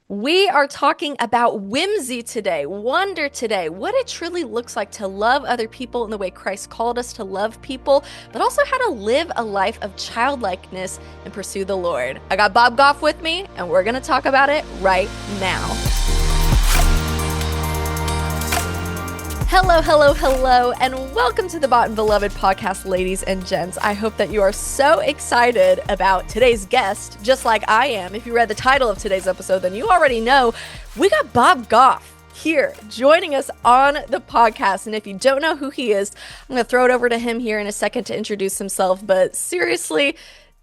We are talking about whimsy today, wonder today, what it truly looks like to love other people in the way Christ called us to love people, but also how to live a life of childlikeness and pursue the Lord. I got Bob Goff with me, and we're going to talk about it right now. Hello, hello, hello, and welcome to the Bought and Beloved podcast, ladies and gents. I hope that you are so excited about today's guest, just like I am. If you read the title of today's episode, then you already know we got Bob Goff here joining us on the podcast. And if you don't know who he is, I'm going to throw it over to him here in a second to introduce himself. But seriously,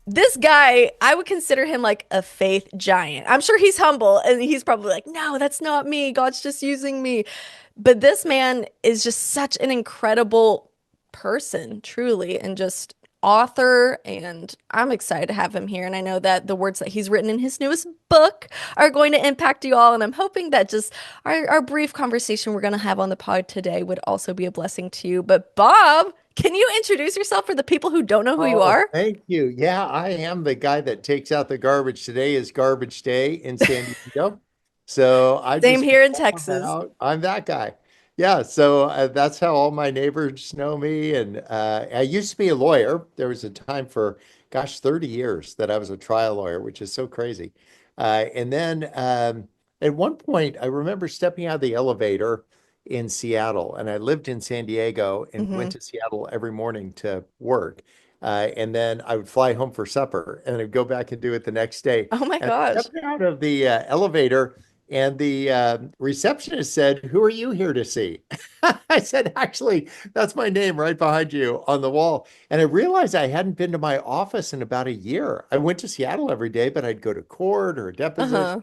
this guy, I would consider him like a faith giant. I'm sure he's humble and he's probably like, no, that's not me. God's just using me. But this man is just such an incredible person, truly, and just author. And I'm excited to have him here. And I know that the words that he's written in his newest book are going to impact you all. And I'm hoping that just our brief conversation we're going to have on the pod today would also be a blessing to you. But Bob, can you introduce yourself for the people who don't know who you Oh, are? thank you. Yeah, I am the guy that takes out the garbage. Today is garbage day in San Diego. So I Same just here in go Texas. out. I'm that guy. Yeah, so that's how all my neighbors know me. And I used to be a lawyer. There was a time for, gosh, 30 years that I was a trial lawyer, which is so crazy. And then at one point, I remember stepping out of the elevator in Seattle, and I lived in San Diego and went Hmm. to Seattle every morning to work. And then I would fly home for supper and I'd go back and do it the next day. Oh my And I gosh. stepped out of the elevator and the receptionist said, "Who are you here to see?" I said, "Actually, that's my name right behind you on the wall." And I realized I hadn't been to my office in about a year. I went to Seattle every day, but I'd go to court or a deposition, Uh-huh.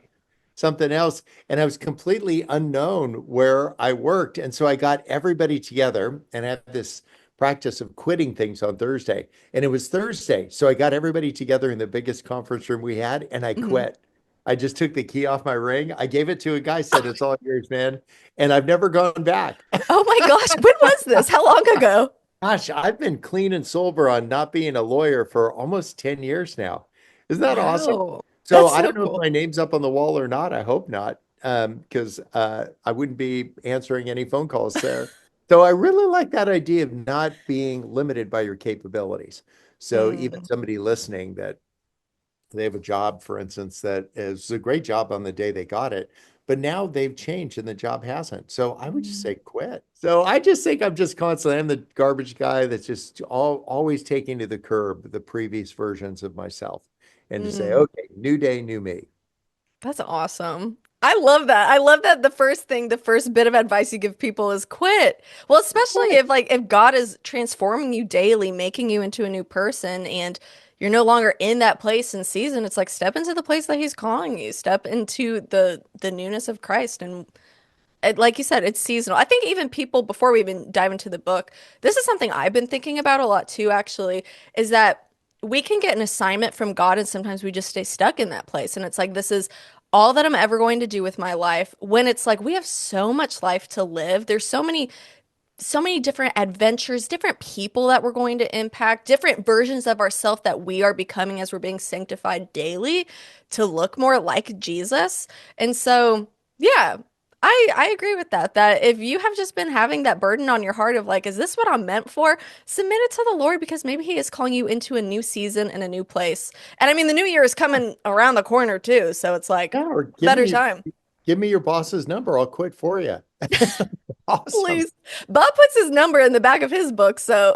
something else. And I was completely unknown where I worked. And so I got everybody together and had this practice of quitting things on Thursday. And it was Thursday. So I got everybody together in the biggest conference room we had and I Hmm. quit. I just took the key off my ring. I gave it to a guy, said, "It's all yours, man." And I've never gone back. Oh my gosh. When was this? How long ago? Gosh, I've been clean and sober on not being a lawyer for almost 10 years now. Isn't that awesome? Wow. So That's I so don't know if cool. my name's up on the wall or not. I hope not, because I wouldn't be answering any phone calls there. So I really like that idea of not being limited by your capabilities. So even Mm, somebody listening that they have a job, for instance, that is a great job on the day they got it, but now they've changed and the job hasn't. So I would just mm, say quit. So I just think I'm just constantly, I'm the garbage guy that's just always taking to the curb the previous versions of myself and to say, mm. okay, new day, new me. That's awesome. I love that. I love that the first bit of advice you give people is quit. Well, especially Quit. if God is transforming you daily, making you into a new person, and you're no longer in that place and season, it's like step into the place that He's calling you. Step into the newness of Christ. And like you said, it's seasonal. I think even people, before we even dive into the book, this is something I've been thinking about a lot too, actually, is that we can get an assignment from God and sometimes we just stay stuck in that place. And it's like, this is all that I'm ever going to do with my life. When it's like, we have so much life to live. There's so many different adventures, different people that we're going to impact, different versions of ourselves that we are becoming as we're being sanctified daily to look more like Jesus. And so, yeah, I agree with that. That if you have just been having that burden on your heart of like, is this what I'm meant for? Submit it to the Lord because maybe He is calling you into a new season and a new place. And I mean, the new year is coming around the corner too, so it's like, Yeah, or what better time? give me your boss's number. I'll quit for you. Awesome. Please. Bob puts his number in the back of his book, so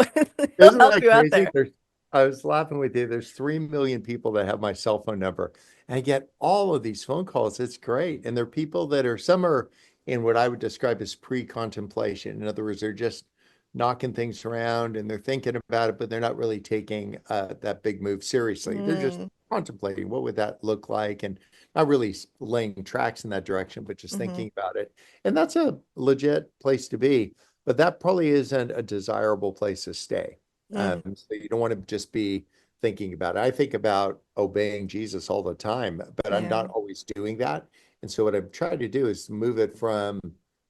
he'll Isn't help that you out crazy? there. I was laughing with you. There's 3 million people that have my cell phone number. And I get all of these phone calls. It's great. And they're people that are, some are in what I would describe as pre-contemplation. In other words, they're just knocking things around and they're thinking about it, but they're not really taking that big move seriously. They're just Mm, contemplating what would that look like and not really laying tracks in that direction, but just hmm. thinking about it. And that's a legit place to be. But that probably isn't a desirable place to stay. Mm, So you don't want to just be thinking about it. I think about obeying Jesus all the time, but I'm yeah. not always doing that. And so what I've tried to do is move it from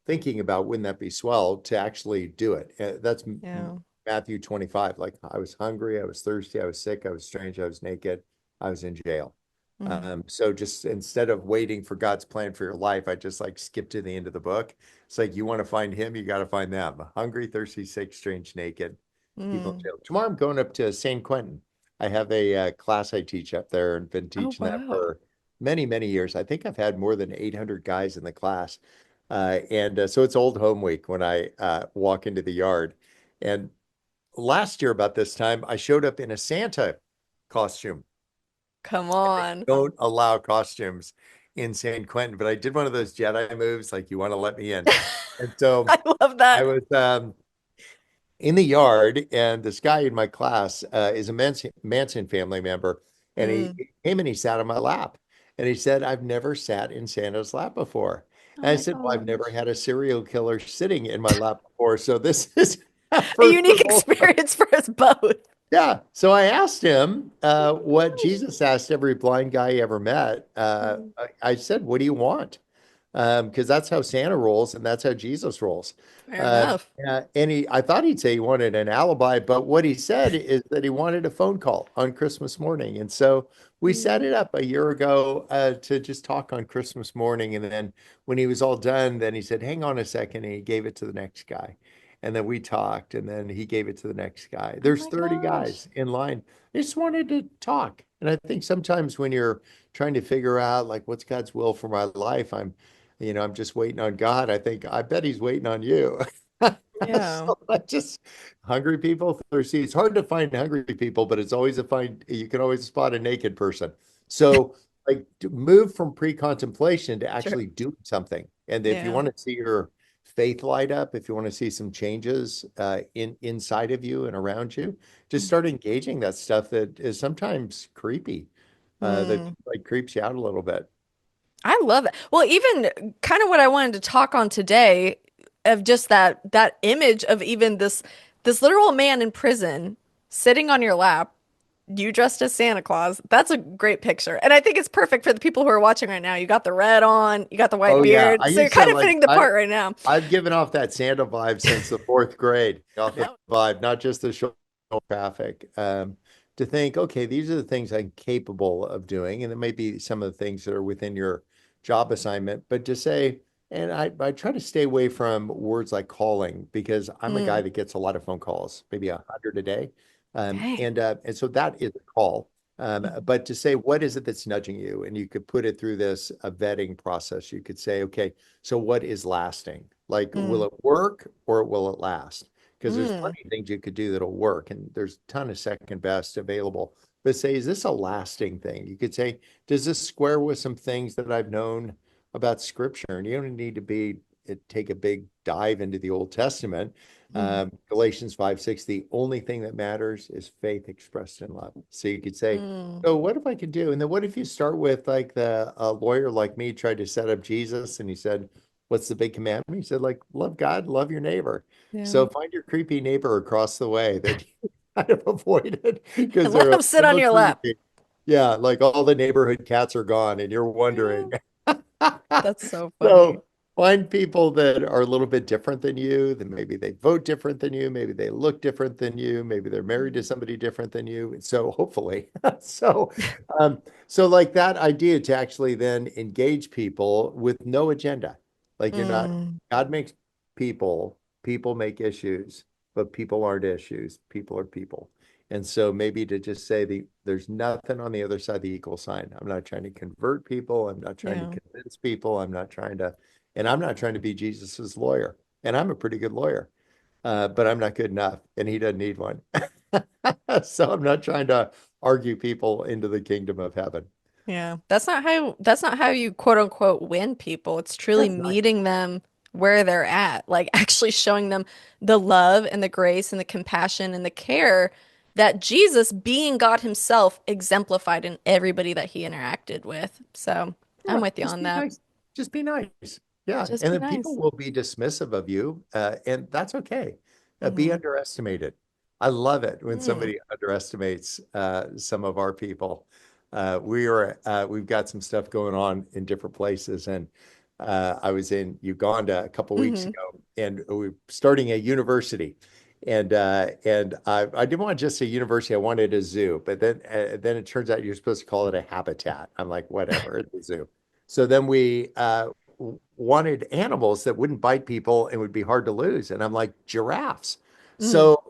thinking about wouldn't that be swell to actually do it. That's Yeah. Matthew 25. Like I was hungry, I was thirsty, I was sick, I was strange, I was naked, I was in jail. Mm. So just instead of waiting for God's plan for your life, I just like skip to the end of the book. It's like you want to find him, you got to find them. Hungry, thirsty, sick, strange, naked, people in Mm. jail. Tomorrow I'm going up to San Quentin. I have a class I teach up there and been Oh, teaching that wow. for many, many years. I think I've had more than 800 guys in the class. And so it's old home week when I walk into the yard. And last year, about this time, I showed up in a Santa costume. Come on. Don't allow costumes in San Quentin, but I did one of those Jedi moves, like you want to let me in. And so I love I that. was in the yard, and this guy in my class is a Manson family member, and Mm. he came and he sat on my lap, and he said, "I've never sat in Santa's lap before." Oh And I my said, "Well, I've never gosh. had a serial killer sitting in my lap before, so this is A first unique of all." experience for us both. Yeah. So I asked him what Jesus asked every blind guy he ever met. Mm. I said, "What do you want?" Because that's how Santa rolls and that's how Jesus rolls. Fair Uh, enough. I thought he'd say he wanted an alibi, but what he said is that he wanted a phone call on Christmas morning. And so we set Mm. it up a year ago to just talk on Christmas morning. And then when he was all done, then he said, "Hang on a second," and he gave it to the next guy. And then we talked, and then he gave it to the next guy. Oh There's my 30 gosh. guys in line. They just wanted to talk. And I think sometimes when you're trying to figure out like what's God's will for my life, I'm just waiting on God. I think, I bet he's waiting on you. Yeah. So I just hungry people, thirsty. It's hard to find hungry people, but it's always you can always spot a naked person. So like to move from pre-contemplation to True. actually doing something. And if you Yeah. want to see your faith light up, if you want to see some changes inside of you and around you, just Mm. start engaging that stuff that is sometimes creepy, that Mm. like creeps you out a little bit. I love it. Well, even kind of what I wanted to talk on today of just that image of even this literal man in prison sitting on your lap, you dressed as Santa Claus. That's a great picture. And I think it's perfect for the people who are watching right now. You got the red on, you got the white Oh yeah, beard. I So you're used to kind of like fitting the part right now. I've given off that Santa vibe since the fourth grade. Off the Oh, vibe, not just the shoulder traffic. To think, okay, these are the things I'm capable of doing, and it may be some of the things that are within your job assignment, but to say, and I try to stay away from words like calling because I'm a guy mm, that gets a lot of phone calls, maybe 100 a day, dang. and so that is a call. Mm, But to say, what is it that's nudging you? And you could put it through this a vetting process. You could say, okay, so what is lasting? Like, will mm, it work or will it last? Because there's mm, plenty of things you could do that'll work, and there's a ton of second best available. But say, is this a lasting thing? You could say, does this square with some things that I've known about Scripture? And you don't need to take a big dive into the Old Testament. mm, Galatians 5:6, the only thing that matters is faith expressed in love. So you could say, mm. so what if I could do? And then what if you start with like the a lawyer like me tried to set up Jesus and he said, what's the big commandment? He said, like, love God, love your neighbor. Yeah. So find your creepy neighbor across the way that you kind of avoided because And let they're a them sit on little your lap. creepy. Yeah, like all the neighborhood cats are gone and you're Yeah. wondering. That's so funny. So find people that are a little bit different than you, that maybe they vote different than you, maybe they look different than you, maybe they're married to Mm, somebody different than you. So hopefully, so um, so like that idea to actually then engage people with no agenda. Like you're not, mm, God makes people, people make issues, but people aren't issues. People are people. And so maybe to just say there's nothing on the other side of the equal sign. I'm not trying to convert people. I'm not trying to yeah. convince people. I'm not trying to be Jesus's lawyer. And I'm a pretty good lawyer, but I'm not good enough, and he doesn't need one. So I'm not trying to argue people into the kingdom of heaven. Yeah. That's not how you quote unquote win people. It's Yeah, truly nice. meeting them where they're at, like actually showing them the love and the grace and the compassion and the care that Jesus, being God himself, exemplified in everybody that he interacted with. So I'm Yeah, with you just on be that. nice. Just be nice. Yeah, Just and be then people nice. will be dismissive of you, and that's okay. Be Hmm. underestimated. I love it when Mm. somebody underestimates some of our people. We've got some stuff going on in different places, and I was in Uganda a couple weeks Hmm. ago, and we are starting a university. And I didn't want just a university. I wanted a zoo. But then it turns out you're supposed to call it a habitat. I'm like, whatever, it's a zoo. So then we wanted animals that wouldn't bite people and would be hard to lose. And I'm like, giraffes. Mm. So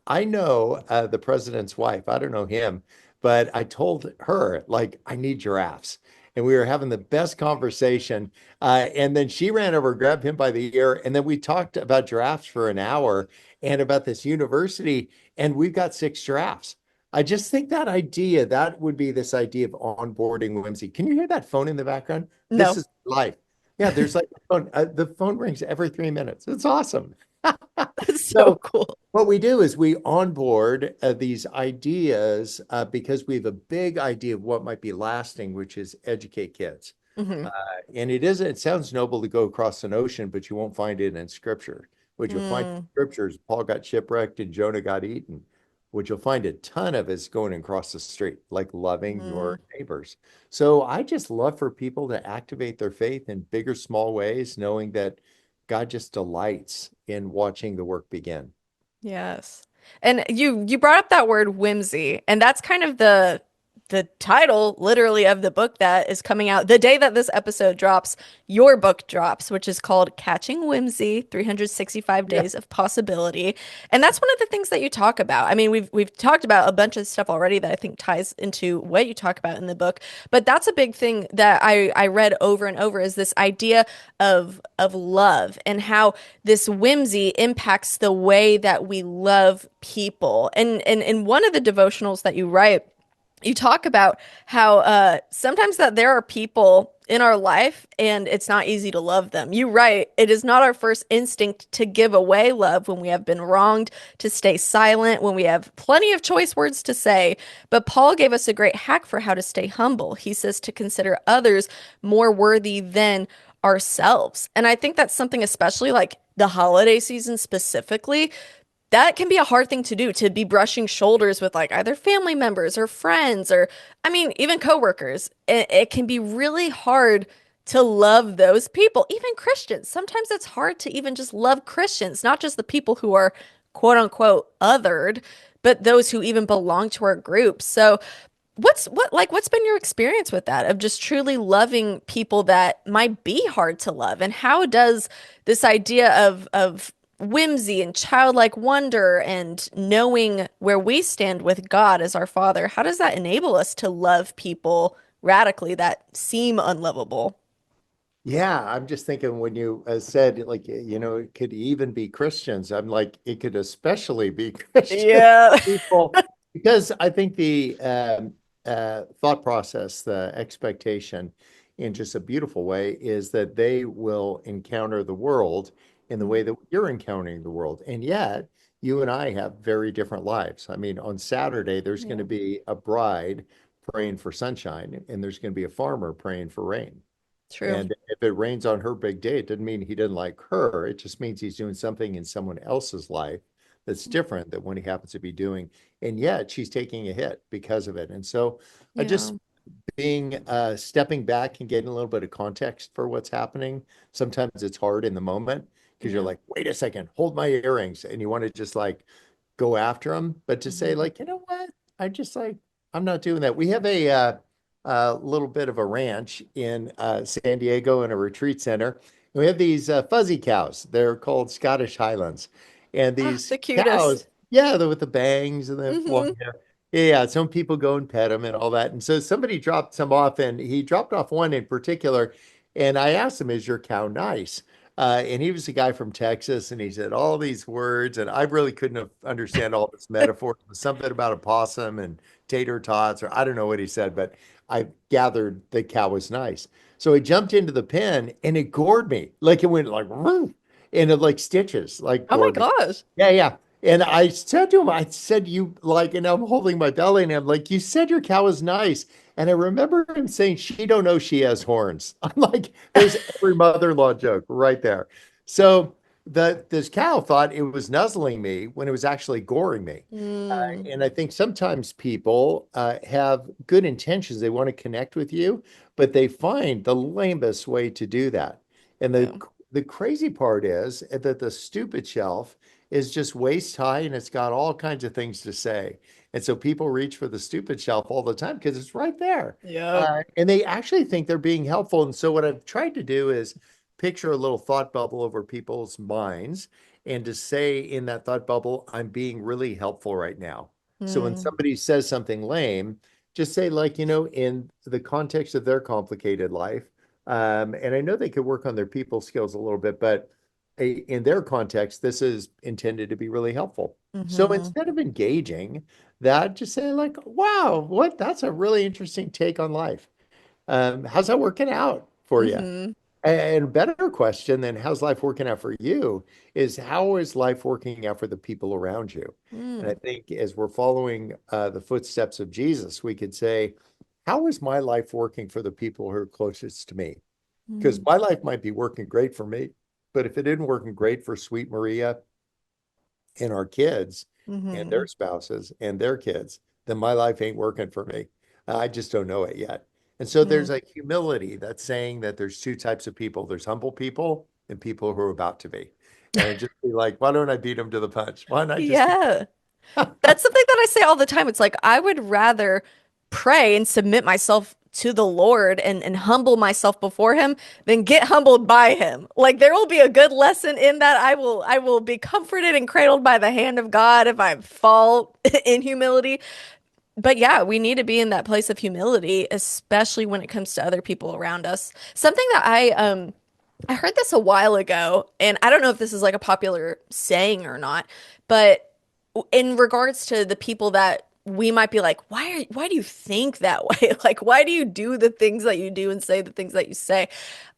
I know the president's wife. I don't know him, but I told her, like, I need giraffes. And we were having the best conversation. And then she ran over, grabbed him by the ear, and then we talked about giraffes for an hour and about this university. And we've got 6 giraffes. I just think that idea, that would be this idea of onboarding whimsy. Can you hear that phone in the background? This No, is life. Yeah, there's like a phone. The phone rings every 3 minutes. It's awesome. that's so So cool. what we do is we onboard these ideas because we have a big idea of what might be lasting, which is educate kids. Hmm. Uh, and it sounds noble to go across an ocean, but you won't find it in scripture. What you'll find in Mm, scripture is Paul got shipwrecked and Jonah got eaten. What you'll find a ton of is going across the street, like loving mm. your neighbors. So I just love for people to activate their faith in bigger, small ways, knowing that God just delights in watching the work begin. Yes. And you brought up that word whimsy, and that's kind of the title literally of the book that is coming out the day that this episode drops. Your book drops, which is called Catching Whimsy: 365 Yeah. Days of Possibility. And that's one of the things that you talk about. I mean, we've talked about a bunch of stuff already that I think ties into what you talk about in the book, but that's a big thing that I read over and over is this idea of love and how this whimsy impacts the way that we love people. And in one of the devotionals that you write, you talk about how sometimes that there are people in our life and it's not easy to love them. You write, it is not our first instinct to give away love when we have been wronged, to stay silent when we have plenty of choice words to say. But Paul gave us a great hack for how to stay humble. He says to consider others more worthy than ourselves. And I think that's something, especially like the holiday season specifically, that can be a hard thing to do, to be brushing shoulders with like either family members or friends or, I mean, even coworkers. It can be really hard to love those people, even Christians. Sometimes it's hard to even just love Christians, not just the people who are quote unquote othered, but those who even belong to our group. So, what's been your experience with that of just truly loving people that might be hard to love? And how does this idea of whimsy and childlike wonder and knowing where we stand with God as our Father, how does that enable us to love people radically that seem unlovable? Yeah, I'm just thinking when you said, like, it could even be Christians. I'm like, it could especially be Christian Yeah. people because I think the thought process, the expectation in just a beautiful way is that they will encounter the world in the way that you're encountering the world. And yet, you and I have very different lives. I mean, on Saturday, there's going to Yeah. be a bride praying for sunshine, and there's going to be a farmer praying for rain. True. And if it rains on her big day, it doesn't mean he didn't like her. It just means he's doing something in someone else's life that's different than what he happens to be doing. And yet she's taking a hit because of it. And so I Yeah. just being stepping back and getting a little bit of context for what's happening. Sometimes it's hard in the moment because you're Yeah. like, wait a second, hold my earrings. And you want to just like go after them. But to say, Mhm. like, you know what? I just like, I'm not doing that. We have a little bit of a ranch in San Diego in a retreat center. And we have these fuzzy cows. They're called Scottish Highlands. And Ah, these the cutest. cows, yeah, they're with the bangs and the long Hmm. hair. Yeah, yeah, some people go and pet them and all that. And so somebody dropped some off, and he dropped off one in particular. And I asked him, "Is your cow nice?" And he was a guy from Texas, and he said all these words, and I really couldn't have understand all this metaphor. It was something about a possum and tater tots, or I don't know what he said, but I gathered the cow was nice. So he jumped into the pen, and it gored me, like it went like, "Woof," and it like stitches, like Oh my gored me. gosh. Yeah, yeah. And I said to him, I said, you like, and I'm holding my belly, and I'm like, you said your cow is nice. And I remember him saying, she don't know she has horns. I'm like, there's every mother-in-law joke right there. So this cow thought it was nuzzling me when it was actually goring me. Mm, And I think sometimes people have good intentions. They want to connect with you, but they find the lamest way to do that. And yeah. the crazy part is that the stupid shelf is just waist high and it's got all kinds of things to say. And so people reach for the stupid shelf all the time because it's right there. Yep. And they actually think they're being helpful. And so what I've tried to do is picture a little thought bubble over people's minds and to say in that thought bubble, I'm being really helpful right now. So when Mm, somebody says something lame, just say like, in the context of their complicated life, and I know they could work on their people skills a little bit, but in their context, this is intended to be really helpful. So mm-hmm. instead of engaging that, just say like, wow, that's a really interesting take on life. How's that working out for you? Mm-hmm. And a better question than how's life working out for you is how is life working out for the people around you? And I Mm, think as we're following the footsteps of Jesus, we could say, how is my life working for the people who are closest to me? Because mm, my life might be working great for me, but if it isn't working great for sweet Maria and our kids and mm-hmm. their spouses and their kids, then my life ain't working for me. I just don't know it yet. And so Mm. there's a humility that's saying that there's two types of people. There's humble people and people who are about to be. And just be like, why don't I beat them to the punch? Why don't I just be Yeah. That's something that I say all the time. It's like I would rather pray and submit myself to the Lord and humble myself before him than get humbled by him. Like there will be a good lesson in that. I will be comforted and cradled by the hand of God if I fall in humility. But yeah, we need to be in that place of humility, especially when it comes to other people around us. Something that I heard this a while ago, and I don't know if this is like a popular saying or not, but in regards to the people that we might be like, why do you think that way? Like, why do you do the things that you do and say the things that you say?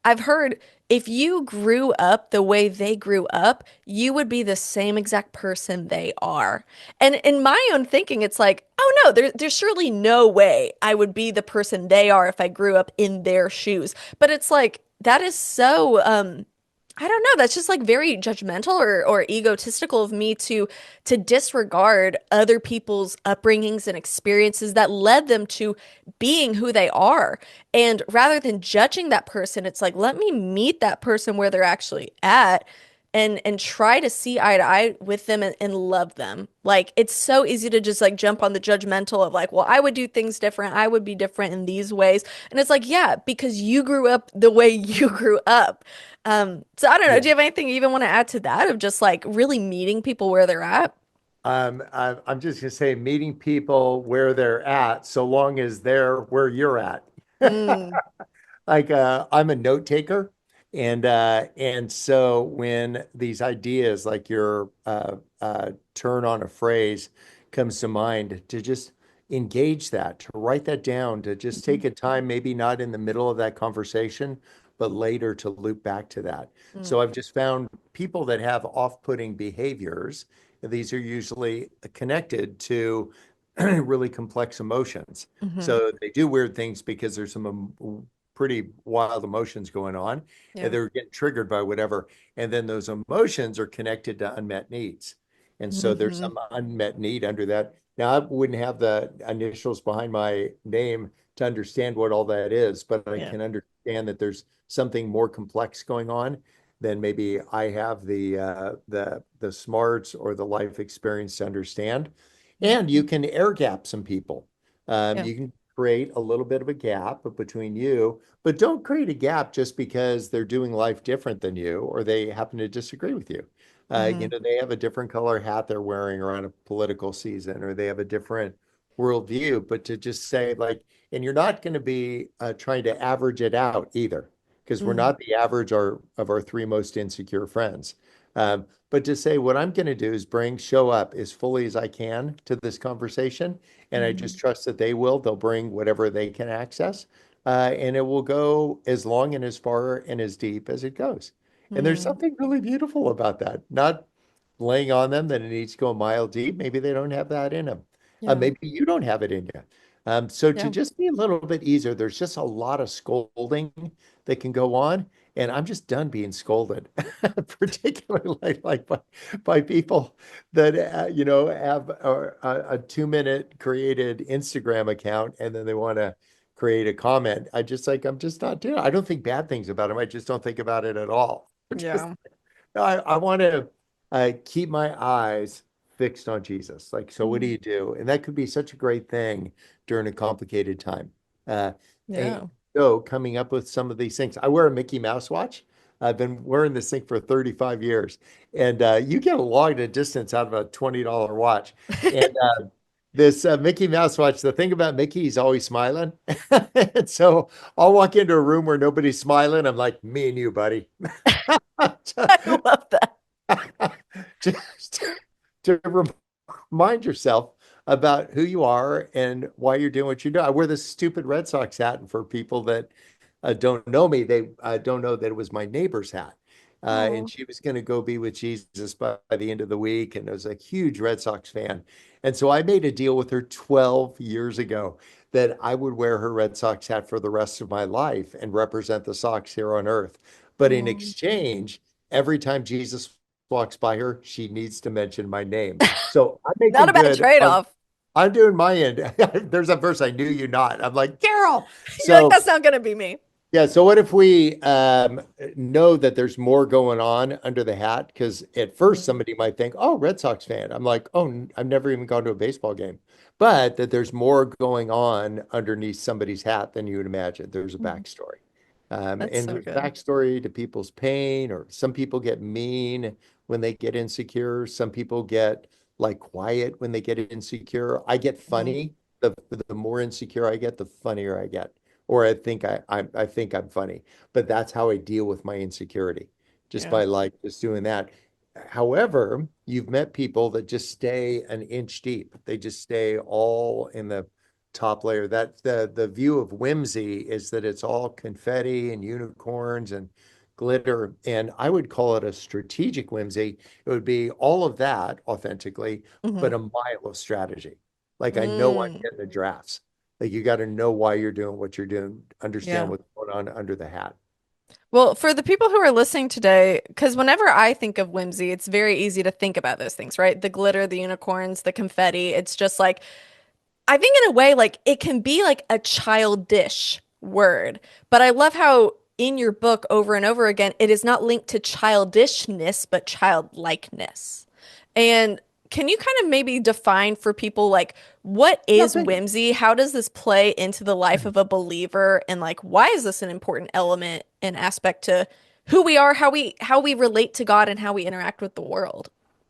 I've heard if you grew up the way they grew up, you would be the same exact person they are. And in my own thinking, it's like, oh no, there's surely no way I would be the person they are if I grew up in their shoes. But it's like, that is so, I don't know. That's just like very judgmental or egotistical of me to disregard other people's upbringings and experiences that led them to being who they are. And rather than judging that person, it's like let me meet that person where they're actually at and try to see eye to eye with them and love them. Like it's so easy to just like jump on the judgmental of like, well, I would do things different. I would be different in these ways. And it's like, yeah, because you grew up the way you grew up. So I don't know. yeah. Do you have anything you even want to add to that of just like really meeting people where they're at? I'm just gonna say meeting people where they're at, so long as they're where you're at. Mm, Like I'm a note taker, and so when these ideas like your turn on a phrase comes to mind, to just engage that, to write that down, to just mhm, take a time, maybe not in the middle of that conversation, but later to loop back to that. mm, So I've just found people that have off-putting behaviors, these are usually connected to really complex emotions. mhm. So they do weird things because there's some pretty wild emotions going on, and Yeah. they're getting triggered by whatever. And then those emotions are connected to unmet needs. And so there's Hmm. some unmet need under that. Now, I wouldn't have the initials behind my name to understand what all that is, but I Yeah. can understand that there's something more complex going on than maybe I have the smarts or the life experience to understand. And you Mhm. can air gap some people. Yeah. You can create a little bit of a gap between you, but don't create a gap just because they're doing life different than you or they happen to disagree with you. Hmm. They have a different color hat they're wearing around a political season, or they have a different worldview. But to just say, like, and you're not going to be trying to average it out either, because we're Hmm. not the average of our three most insecure friends. But to say, what I'm going to do is show up as fully as I can to this conversation. And I just Hmm. trust that they'll bring whatever they can access. And it will go as long and as far and as deep as it goes. And there's Hmm. something really beautiful about that. Not laying on them that it needs to go a mile deep. Maybe they don't have that in them. Yeah. Maybe you don't have it in you. So to Yeah. just be a little bit easier, there's just a lot of scolding that can go on. And I'm just done being scolded, particularly like by people that, have a 2-minute created Instagram account and then they want to create a comment. I'm just not doing it. I don't think bad things about them. I just don't think about it at all. Just, Yeah. I want to. keep my eyes fixed on Jesus. Like, so what do Mm. you do? And that could be such a great thing during a complicated time. Uh, and Yeah. so coming up with some of these things. I wear a Mickey Mouse watch. I've been wearing this thing for 35 years. And you get a long distance out of a $20 watch. And this Mickey Mouse watch, the thing about Mickey, he's always smiling. And so I'll walk into a room where nobody's smiling. I'm like, me and you, buddy. I love that. Just to remind yourself about who you are and why you're doing what you do. I wear this stupid Red Sox hat, and for people that don't know me, they don't know that it was my neighbor's hat. And Oh. she was going to go be with Jesus by the end of the week, and I was a huge Red Sox fan. And so I made a deal with her 12 years ago that I would wear her Red Sox hat for the rest of my life and represent the Sox here on earth. But in Oh. exchange, every time Jesus walks by her, she needs to mention my name. So I'm Not making a bad good on, trade-off. I'm doing my end. There's a verse I knew you not. I'm like, Carol. You're like, So that's not gonna be me. yeah, so what if we know that there's more going on under the hat? Because at first Mhm. somebody might think, oh, Red Sox fan. I'm like, oh, I've never even gone to a baseball game. But that there's more going on underneath somebody's hat than you would imagine. There's a Mhm. backstory. That's And so there's good. backstory to people's pain, or some people get mean when they get insecure. Some people get like quiet when they get insecure. I get Mhm. funny. The more insecure I get, the funnier I get, or I think I'm funny, but that's how I deal with my insecurity, just Yeah. by like just doing that. However, you've met people that just stay an inch deep. They just stay all in the top layer. That the view of Whimsy is that it's all confetti and unicorns and glitter, and I would call it a strategic whimsy. It would be all of that authentically, Hmm. but a mile of strategy. Like I know I'm Mm. getting the drafts. Like you got to know why you're doing what you're doing, understand Yeah. what's going on under the hat. Well, for the people who are listening today, because whenever I think of whimsy, it's very easy to think about those things, right? The glitter, the unicorns, the confetti. It's just like, I think in a way, like it can be like a childish word, but I love how in your book over and over again, it is not linked to childishness, but childlikeness. And can you kind of maybe define for people like what Yeah, is thank whimsy? How does this play into the life of a believer? And like why is this an important element and aspect to who we are, how we relate to God and how we interact with the world?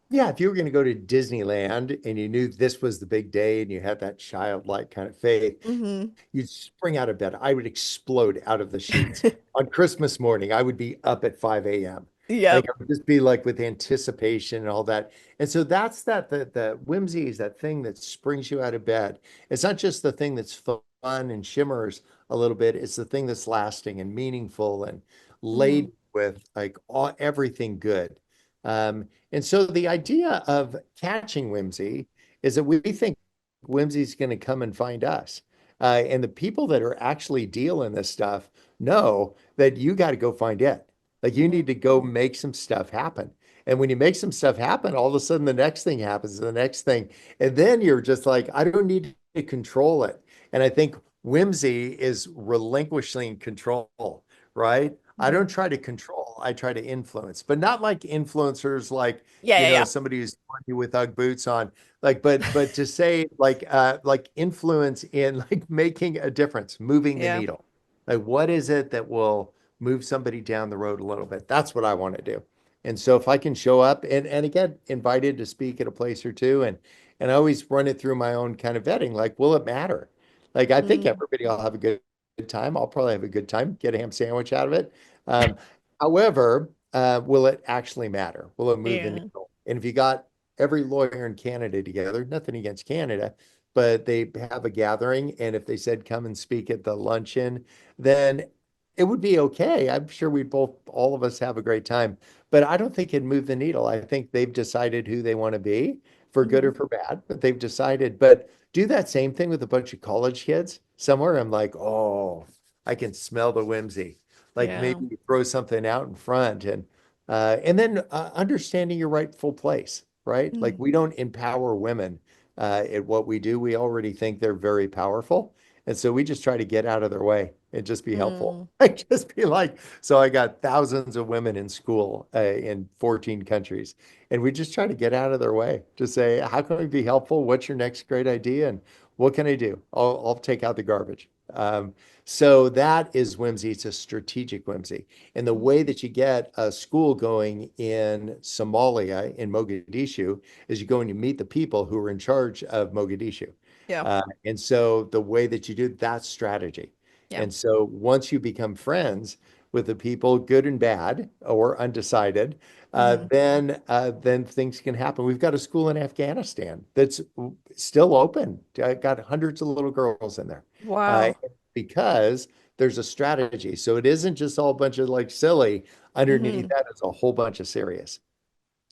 Yeah, if you were going to go to Disneyland and you knew this was the big day and you had that childlike kind of faith, Hmm. you'd spring out of bed. I would explode out of the sheets. On Christmas morning, I would be up at 5 a.m. Like Yep. I would just be like with anticipation and all that. And so that's the whimsy is that thing that springs you out of bed. It's not just the thing that's fun and shimmers a little bit. It's the thing that's lasting and meaningful and Hmm. laid with like everything good. And so the idea of catching whimsy is that we think whimsy's going to come and find us. And the people that are actually dealing this stuff know that you got to go find it. Like you need to go make some stuff happen. And when you make some stuff happen, all of a sudden the next thing happens, the next thing. And then you're just like, I don't need to control it. And I think whimsy is relinquishing control, right? I Hmm. don't try to control, I try to influence, but not like influencers like, Yeah, yeah, somebody who's funny with Ugg boots on. Like, but to say like influence in like making a difference, moving the yeah. needle. Like what is it that will move somebody down the road a little bit? That's what I want to do. And so if I can show up and get invited to speak at a place or two, and I always run it through my own kind of vetting, like, will it matter? Like I think Mm, everybody will have a good time. I'll probably have a good time, get a ham sandwich out of it. Um, However, will it actually matter? Will it move the yeah. needle? And if you got every lawyer in Canada together, nothing against Canada, but they have a gathering, and if they said come and speak at the luncheon, then it would be okay. I'm sure we'd both, all of us have a great time, but I don't think it'd move the needle. I think they've decided who they want to be for good Hmm. or for bad, but they've decided. But do that same thing with a bunch of college kids somewhere. I'm like, oh, I can smell the whimsy. Like Yeah. maybe throw something out in front and then understanding your rightful place, right? Like Mm, we don't empower women at what we do. We already think they're very powerful. And so we just try to get out of their way and just be helpful. Mm. Like just be like, so I got thousands of women in school in 14 countries, and we just try to get out of their way. Just say, how can we be helpful? What's your next great idea? And what can I do? I'll take out the garbage. So that is whimsy. It's a strategic whimsy. And the way that you get a school going in Somalia, in Mogadishu, is you go and you meet the people who are in charge of Mogadishu. Yeah. And so the way that you do that's strategy. Yeah. And so once you become friends with the people, good and bad or undecided, Hmm. then things can happen. We've got a school in Afghanistan that's still open. I got hundreds of little girls in there uh, Wow. because there's a strategy. So it isn't just all a bunch of like silly. Underneath Hmm. that is a whole bunch of serious.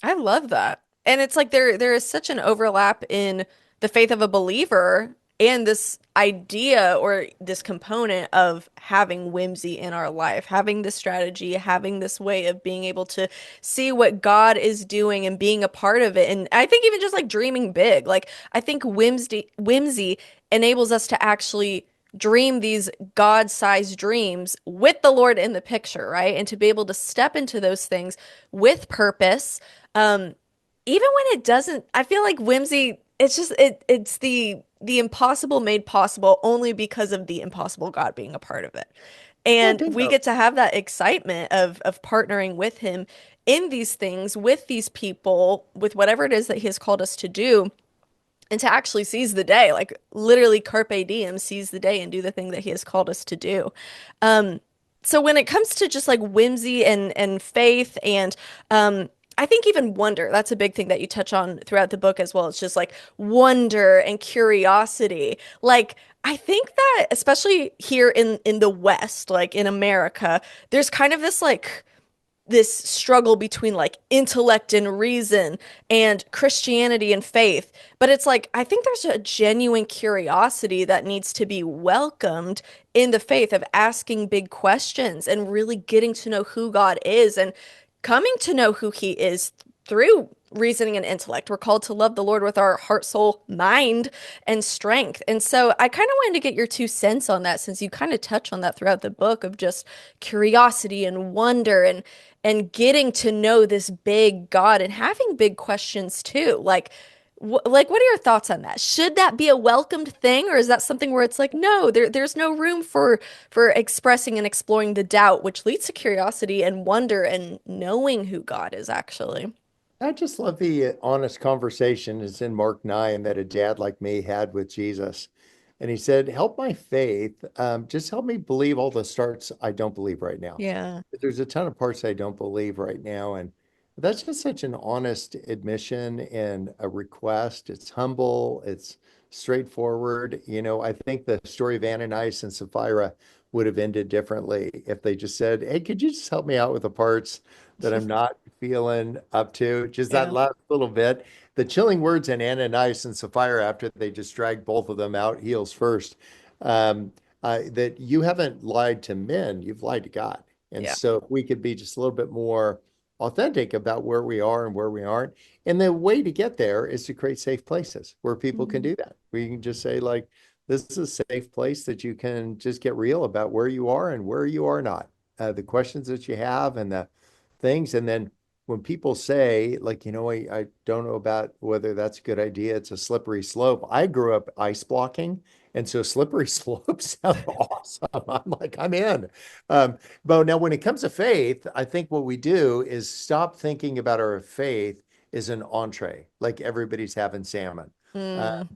I love that. And it's like there is such an overlap in the faith of a believer and this idea or this component of having whimsy in our life, having this strategy, having this way of being able to see what God is doing and being a part of it. And I think even just like dreaming big. Like I think whimsy enables us to actually dream these God-sized dreams with the Lord in the picture, right? And to be able to step into those things with purpose um, even when it doesn't, I feel like whimsy, it's the impossible made possible only because of the impossible God being a part of it. Yeah, And we bingo. get to have that excitement of partnering with him in these things, with these people, with whatever it is that he has called us to do and to actually seize the day, like literally carpe diem, seize the day and do the thing that he has called us to do. Um, so when it comes to just like whimsy and faith and I think even wonder, that's a big thing that you touch on throughout the book as well. It's just like wonder and curiosity. Like I think that especially here in the West, like in America, there's kind of this struggle between like intellect and reason and Christianity and faith. But it's like, I think there's a genuine curiosity that needs to be welcomed in the faith of asking big questions and really getting to know who God is and coming to know who he is through reasoning and intellect. We're called to love the Lord with our heart, soul, mind, and strength. And so I kind of wanted to get your 2 cents on that since you kind of touch on that throughout the book of just curiosity and wonder and getting to know this big God and having big questions too. Like what are your thoughts on that? Should that be a welcomed thing, or is that something where it's like, no, there's no room for expressing and exploring the doubt, which leads to curiosity and wonder and knowing who God is actually. I just love the honest conversation. It's in Mark 9 that a dad like me had with Jesus. And he said, help my faith. Just help me believe all the starts I don't believe right now. Yeah. There's a ton of parts I don't believe right now. And that's just such an honest admission and a request. It's humble, it's straightforward. I think the story of Ananias and Sapphira would have ended differently if they just said, hey, could you just help me out with the parts that I'm not feeling up to? Just that Yeah. last little bit. The chilling words in Ananias and Sapphira after they just dragged both of them out, heels first, um, that you haven't lied to men, you've lied to God. And Yeah. so if we could be just a little bit more authentic about where we are and where we aren't. And the way to get there is to create safe places where people can Mhm. do that. We can just say, like, this is a safe place that you can just get real about where you are and where you are not. The questions that you have and the things. And then when people say, like, I don't know about whether that's a good idea, it's a slippery slope. I grew up ice blocking. And so slippery slopes sound awesome. I'm like, I'm in. But now, when it comes to faith, I think what we do is stop thinking about our faith as an entree, like everybody's having salmon. Uh, Mm.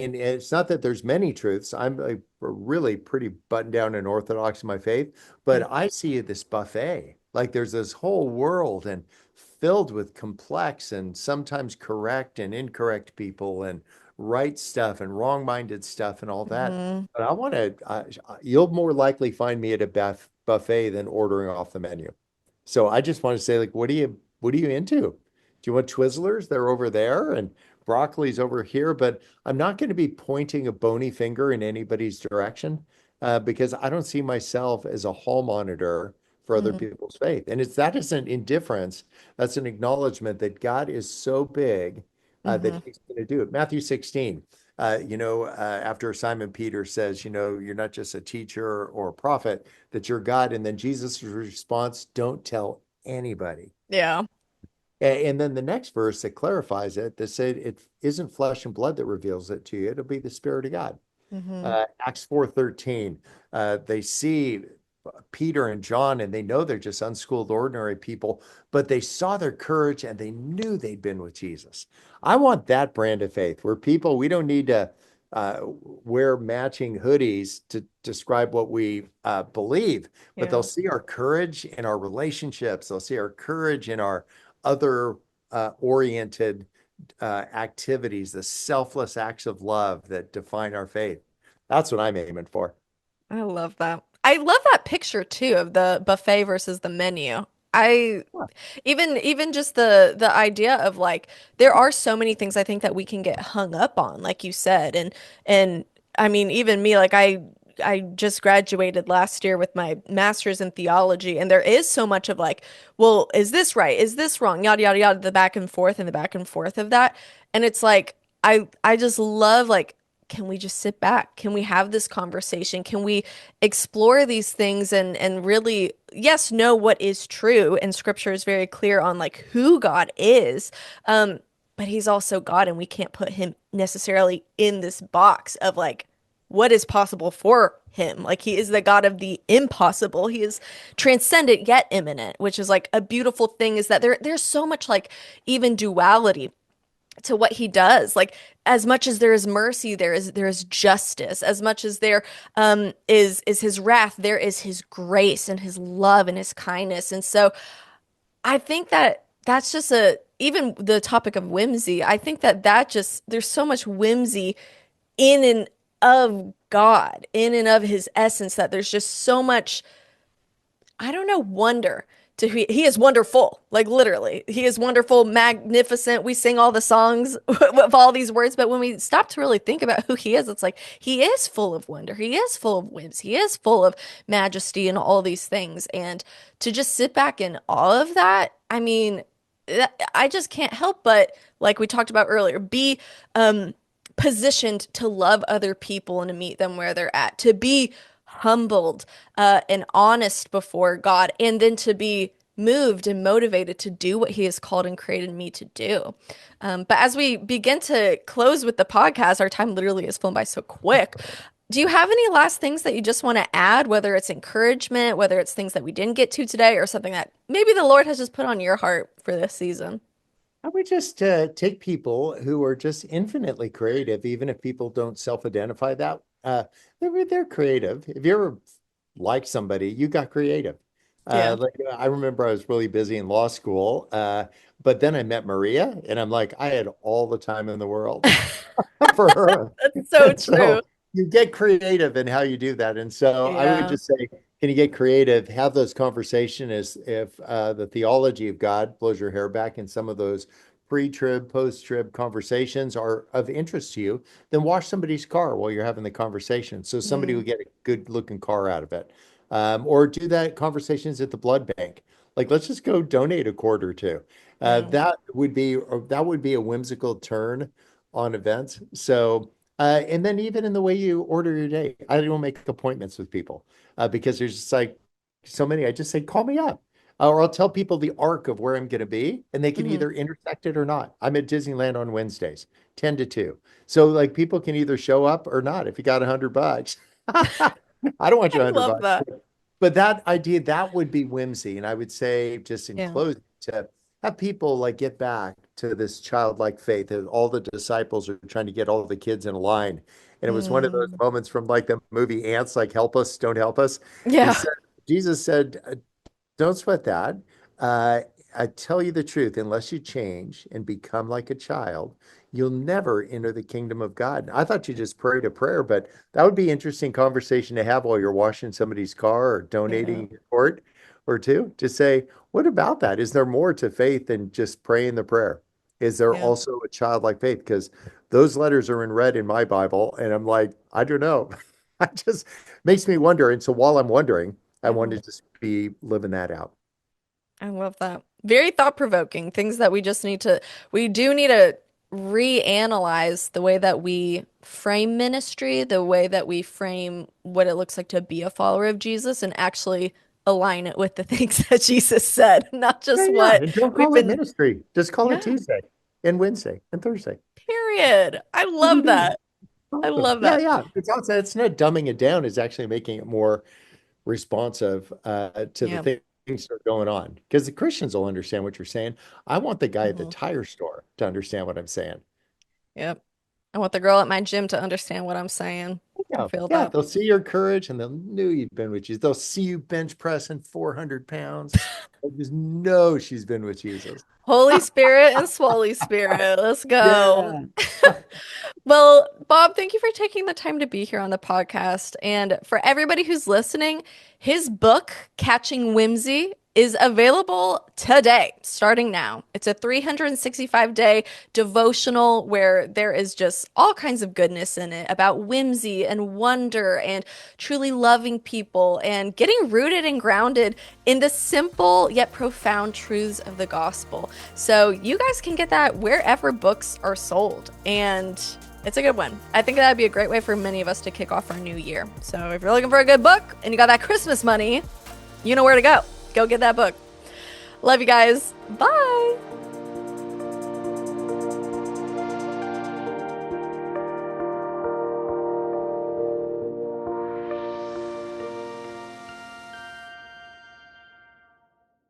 and it's not that there's many truths. I'm like really pretty buttoned down and orthodox in my faith, Mm. but I see this buffet. Like there's this whole world and filled with complex and sometimes correct and incorrect people and right stuff and wrong-minded stuff and all that. Mhm. But you'll more likely find me at a buffet than ordering off the menu. So I just want to say, like, what are you into? Do you want Twizzlers? They're over there and broccoli's over here, but I'm not going to be pointing a bony finger in anybody's direction because I don't see myself as a hall monitor for other Mhm. people's faith. And that isn't indifference. That's an acknowledgement that God is so big that Mhm. he's going to do it. Matthew 16. after Simon Peter says, you're not just a teacher or a prophet, that you're God. And then Jesus' response, don't tell anybody. Yeah. And then the next verse that clarifies it, that said, it isn't flesh and blood that reveals it to you. It'll be the Spirit of God. Hmm. Acts 4:13, they see Peter and John and they know they're just unschooled, ordinary people, but they saw their courage and they knew they'd been with Jesus. I want that brand of faith where people, we don't need to wear matching hoodies to describe what we believe, but they'll Yeah. see our courage in our relationships. They'll see our courage in our other oriented activities, the selfless acts of love that define our faith. That's what I'm aiming for. I love that. I love that picture too of the buffet versus the menu. I even just the idea of like there are so many things I think that we can get hung up on, like you said, and I mean even me, like I just graduated last year with my master's in theology, and there is so much of like, well, is this right? Is this wrong? Yada yada yada, the back and forth and the back and forth of that, and it's like I just love like. Can we just sit back? Can we have this conversation? Can we explore these things and really, yes, know what is true? And scripture is very clear on like who God is. Um, but he's also God, and we can't put him necessarily in this box of like what is possible for him. Like he is the God of the impossible. He is transcendent yet immanent, which is like a beautiful thing is that there's so much like even duality to what he does. Like as much as there is mercy, there is justice. As much as there is his wrath, there is his grace and his love and his kindness. And so I think that that's just a even the topic of whimsy. I think that that just there's so much whimsy in and of God, in and of his essence that there's just so much I don't know, wonder to he is wonderful, like literally. He is wonderful, magnificent. We sing all the songs with all these words, but when we stop to really think about who he is, it's like he is full of wonder. He is full of whims. He is full of majesty and all these things. And to just sit back in awe of that, I mean, I just can't help but, like we talked about earlier, be positioned to love other people and to meet them where they're at, to be humbled and honest before God, and then to be moved and motivated to do what He has called and created me to do. But as we begin to close with the podcast, our time literally has flown by so quick. Do you have any last things that you just want to add, whether it's encouragement, whether it's things that we didn't get to today, or something that maybe the Lord has just put on your heart for this season? I would just take people who are just infinitely creative, even if people don't self-identify that. They're creative. If you ever like somebody, you got creative. Yeah. I remember I was really busy in law school, but then I met Maria, and I'm like, I had all the time in the world for her. That's so And true. so you get creative in how you do that. And so I would Yeah. just say, can you get creative? Have those conversations as if the theology of God blows your hair back and some of those pre-trib, post-trib conversations are of interest to you, then wash somebody's car while you're having the conversation. So somebody will Mm, get a good looking car out of it. Or do that conversations at the blood bank. Like, let's just go donate a quart or two. yeah. That would be a whimsical turn on events. So and then even in the way you order your day, I don't make appointments with people because there's just like so many. I just say, call me up. Or I'll tell people the arc of where I'm going to be, and they can Hmm. either intersect it or not. I'm at Disneyland on Wednesdays, 10 to 2. So like people can either show up or not if you got $100. I don't want I your 100 love bucks. that. But that idea, that would be whimsy. And I would say, just in Yeah. closing, to have people like get back to this childlike faith. And all the disciples are trying to get all the kids in line. And it was one of those Mm, moments from like the movie Ants, like help us, don't help us. He yeah. said, Jesus said, don't sweat that. Uh, I tell you the truth, unless you change and become like a child, you'll never enter the kingdom of God. I thought you just prayed a prayer, but that would be interesting conversation to have while you're washing somebody's car or Yeah. donating a quart or two. To say, what about that? Is there more to faith than just praying the prayer? Is there Yeah. also a childlike faith? Because those letters are in red in my Bible, and I'm like, I don't know. I just makes me wonder. And so while I'm wondering, I Yeah. wanted to be living that out. I love that. Very thought-provoking. Things that we just need to, we do need to reanalyze the way that we frame ministry, the way that we frame what it looks like to be a follower of Jesus, and actually align it with the things that Jesus said, not Yeah, just yeah. what And don't we've call it been, ministry. Just call it yeah, Tuesday and Wednesday and Thursday. period. I love TBD. that. I Awesome. love Yeah, that. yeah. It's also, it's not dumbing it down, it's actually making it more responsive to the Yeah. things that are going on. Because the Christians will understand what you're saying. I want the guy at the Hmm. tire store to understand what I'm saying. Yep. I want the girl at my gym to understand what I'm saying. I Yeah, feel yeah. that. They'll see your courage and they'll know you've been with Jesus. They'll see you bench pressing 400 pounds. They just know she's been with Jesus. Holy Spirit and Swolly Spirit. Let's go. Yeah. Well, Bob, thank you for taking the time to be here on the podcast. And for everybody who's listening, his book, Catching Whimsy, is available today, starting now. It's a 365-day devotional where there is just all kinds of goodness in it about whimsy and wonder and truly loving people and getting rooted and grounded in the simple yet profound truths of the gospel. So you guys can get that wherever books are sold. And it's a good one. I think that'd be a great way for many of us to kick off our new year. So if you're looking for a good book and you got that Christmas money, you know where to go. Go get that book. Love you guys. Bye.